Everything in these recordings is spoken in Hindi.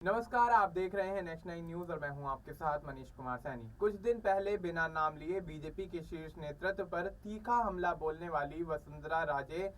नमस्कार, आप देख रहे हैं नेशनल न्यूज और मैं हूं आपके साथ मनीष कुमार सैनी। कुछ दिन पहले बिना नाम लिए बीजेपी के शीर्ष नेतृत्व पर तीखा हमला बोलने वाली वसुंधरा राजे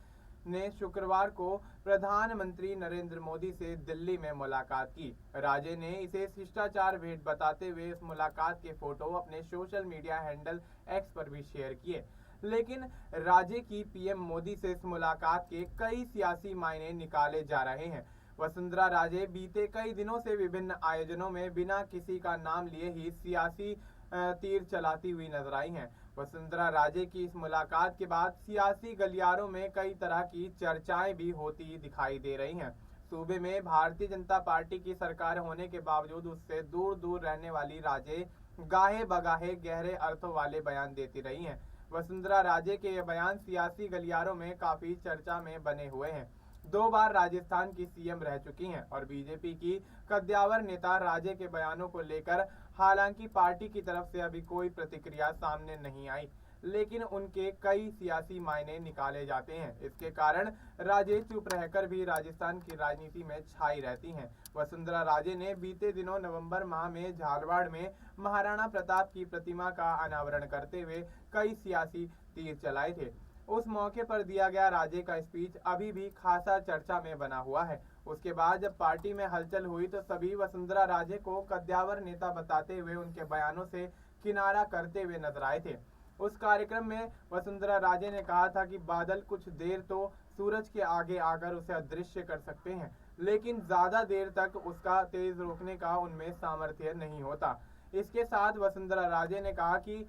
ने शुक्रवार को प्रधानमंत्री नरेंद्र मोदी से दिल्ली में मुलाकात की। राजे ने इसे शिष्टाचार भेंट बताते हुए इस मुलाकात के फोटो अपने सोशल मीडिया हैंडल एक्स पर भी शेयर किए। लेकिन राजे की पीएम मोदी से इस मुलाकात के कई सियासी मायने निकाले जा रहे हैं। वसुंधरा राजे बीते कई दिनों से विभिन्न आयोजनों में बिना किसी का नाम लिए ही सियासी तीर चलाती हुई नजर आई हैं। वसुंधरा राजे की इस मुलाकात के बाद सियासी गलियारों में कई तरह की चर्चाएं भी होती दिखाई दे रही हैं। सूबे में भारतीय जनता पार्टी की सरकार होने के बावजूद उससे दूर दूर रहने वाली राजे गाहे बगाहे गहरे अर्थों वाले बयान देती रही हैं। वसुंधरा राजे के ये बयान सियासी गलियारों में काफी चर्चा में बने हुए हैं। 2 बार राजस्थान की सीएम रह चुकी हैं और बीजेपी की कद्दावर नेता राजे के बयानों को लेकर हालांकि पार्टी की तरफ से अभी कोई प्रतिक्रिया सामने नहीं आई, लेकिन उनके कई सियासी मायने निकाले जाते हैं। इसके कारण राजे चुप रहकर भी राजस्थान की राजनीति में छाई रहती हैं। वसुंधरा राजे ने बीते दिनों नवंबर माह में झालवाड़ में महाराणा प्रताप की प्रतिमा का अनावरण करते हुए कई सियासी तीर चलाए थे। उस मौके पर दिया गया राजे का स्पीच अभी भी खासा चर्चा में बना हुआ है। उसके बाद जब पार्टी में हलचल हुई तो सभी वसुंधरा राजे को कद्दावर नेता बताते हुए उनके बयानों से किनारा करते हुए नजर आए थे। उस कार्यक्रम में वसुंधरा राजे ने कहा था कि बादल कुछ देर तो सूरज के आगे आकर उसे अदृश्य कर सकते हैं, लेकिन ज्यादा देर तक उसका तेज रोकने का उनमें सामर्थ्य नहीं होता। इसके साथ वसुंधरा राजे ने कहा कि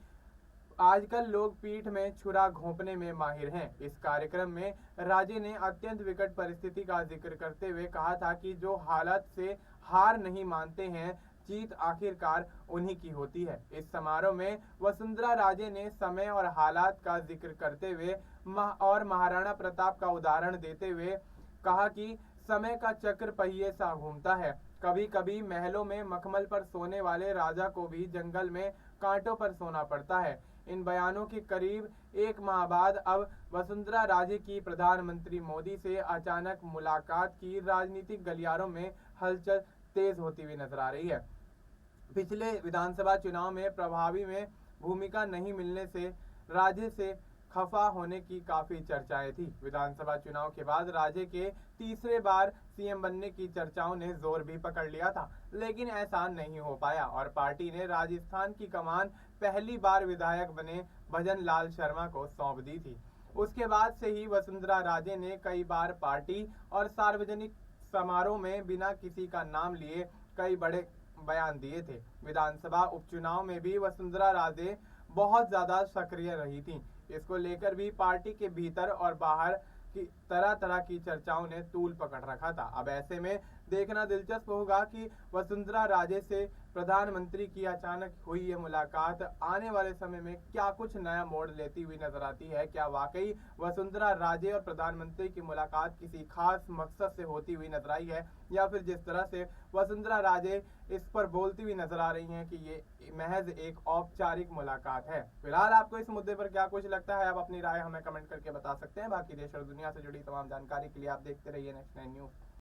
आजकल लोग पीठ में छुरा घोंपने में माहिर हैं। इस कार्यक्रम में राजे ने अत्यंत विकट परिस्थिति का जिक्र करते हुए कहा था कि जो हालत से हार नहीं मानते हैं, जीत आखिरकार उन्हीं की होती है। इस समारोह में वसुंधरा राजे ने समय और हालात का जिक्र करते हुए महाराणा प्रताप का उदाहरण देते हुए कहा कि समय का चक्र पहिए सा घूमता है। कभी कभी महलों में मखमल पर सोने वाले राजा को भी जंगल में कांटों पर सोना पड़ता है। इन बयानों के करीब 1 माह बाद अब वसुंधरा राजे की प्रधानमंत्री मोदी से अचानक मुलाकात की राजनीतिक गलियारों में हलचल तेज होती हुई नजर आ रही है। पिछले विधानसभा चुनाव में प्रभावी में भूमिका नहीं मिलने से राजे से खफा होने की काफी चर्चाएं थी। विधानसभा चुनाव के बाद राजे के तीसरे बार सीएम बनने की चर्चाओं ने जोर भी पकड़ लिया था, लेकिन ऐसा नहीं हो पाया और पार्टी ने राजस्थान की कमान पहली बार विधायक बने भजन लाल शर्मा को सौंप दी थी। उसके बाद से ही वसुंधरा राजे ने कई बार पार्टी और सार्वजनिक समारोह में बिना किसी का नाम लिए कई बड़े बयान दिए थे। विधानसभा उपचुनाव में भी वसुंधरा राजे बहुत ज्यादा सक्रिय रही थी। इसको लेकर भी पार्टी के भीतर और बाहर की तरह तरह की चर्चाओं ने तूल पकड़ रखा था। अब ऐसे में देखना दिलचस्प होगा कि वसुंधरा राजे से प्रधानमंत्री की अचानक हुई ये मुलाकात आने वाले समय में क्या कुछ नया मोड़ लेती हुई नजर आती है। क्या वाकई वसुंधरा राजे और प्रधानमंत्री की मुलाकात किसी खास मकसद से होती हुई नजर आई है, या फिर जिस तरह से वसुंधरा राजे इस पर बोलती हुई नजर आ रही हैं कि ये महज एक औपचारिक मुलाकात है। फिलहाल आपको इस मुद्दे पर क्या कुछ लगता है, आप अपनी राय हमें कमेंट करके बता सकते हैं। बाकी देश और दुनिया से जुड़ी तमाम जानकारी के लिए आप देखते रहिए नेशनल न्यूज।